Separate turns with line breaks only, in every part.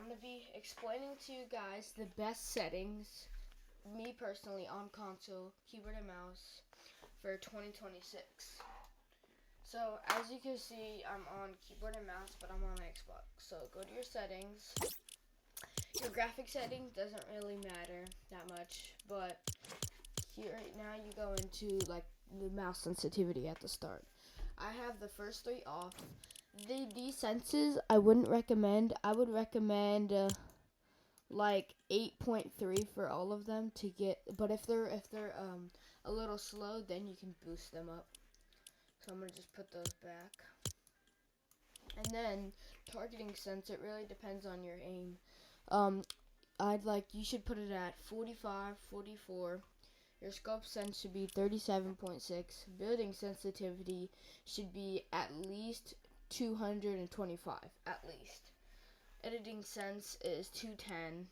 going to be explaining to you guys the best settings, me personally, on console, keyboard and mouse for 2026. So, as you can see, I'm on keyboard and mouse, but I'm on Xbox. So, go to your settings. Your graphic setting doesn't really matter that much, but here right now you go into like the mouse sensitivity at the start. I have the first three off. These senses I wouldn't recommend. I would recommend like 8.3 for all of them to get. But if they're a little slow, then you can boost them up. So I'm gonna just put those back. And then targeting sense, it really depends on your aim. You should put it at 45, 44. Your scope sense should be 37.6. Building sensitivity should be at least 225, at least. Editing sense is 210.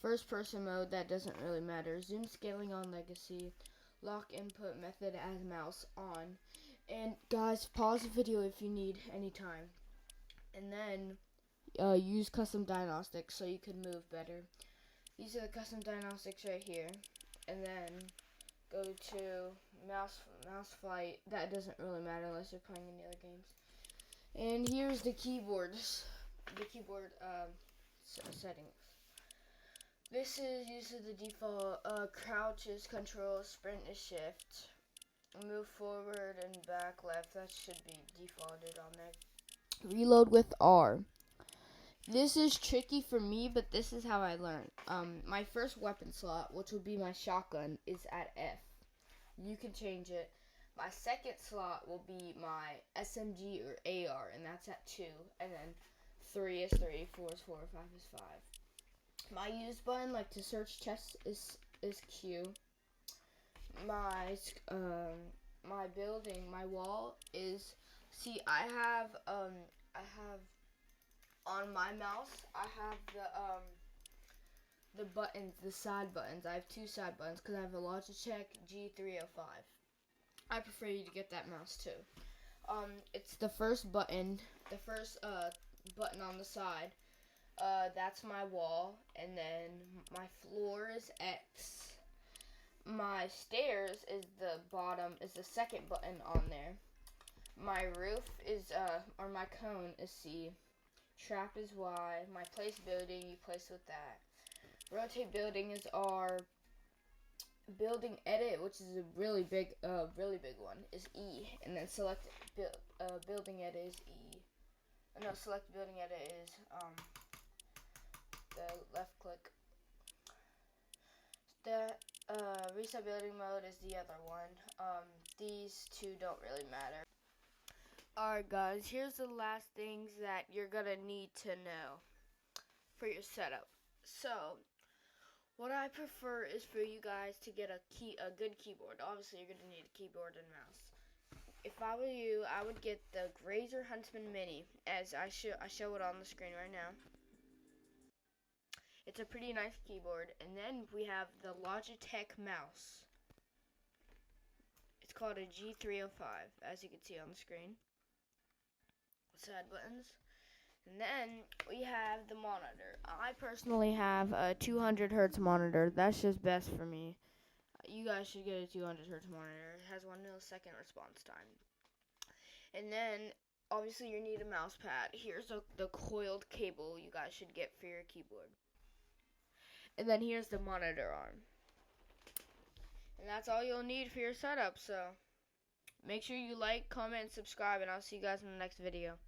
First person mode, that doesn't really matter. Zoom scaling on legacy. Lock input method as mouse on. And guys, pause the video if you need anytime. And then use custom diagnostics so you can move better. These are the custom diagnostics right here. And then go to mouse flight. That doesn't really matter unless you're playing any other games. And here's the keyboards. The keyboard settings. This is usually the default. Crouch is control, sprint is shift. Move forward and back left, that should be defaulted on there. Reload with R. This is tricky for me, but this is how I learned. My first weapon slot, which would be my shotgun, is at F. You can change it. My second slot will be my SMG or AR, and that's at 2. And then 3 is 3, 4 is 4, 5 is 5. My use button, like to search chests, is Q. My building, my wall is. See, I have on my mouse, I have the buttons, the side buttons. I have 2 side buttons because I have a Logitech G305. I prefer you to get that mouse too. It's the first button, button on the side. That's my wall, and then my floor is X. My stairs is the bottom, is the second button on there. My roof is, or my cone is C. Trap is Y. My place building, you place with that. Rotate building is R. Building edit, which is a really big one, is E. And then select building edit is E. No, select building edit is, the left click. The reset building mode is the other one. These two don't really matter. Alright guys, here's the last things that you're gonna need to know for your setup. So, what I prefer is for you guys to get a good keyboard. Obviously, you're gonna need a keyboard and mouse. If I were you, I would get the Razer Huntsman Mini, as I show it on the screen right now. It's a pretty nice keyboard. And then we have the Logitech mouse. It's called a G305, as you can see on the screen. Side buttons. And then we have the monitor. I personally have a 200 hertz monitor. That's just best for me. You guys should get a 200 hertz monitor. It has 1 millisecond response time. And then, obviously, you need a mouse pad. Here's the coiled cable you guys should get for your keyboard. And then here's the monitor arm. And that's all you'll need for your setup. So make sure you like, comment, and subscribe, and I'll see you guys in the next video.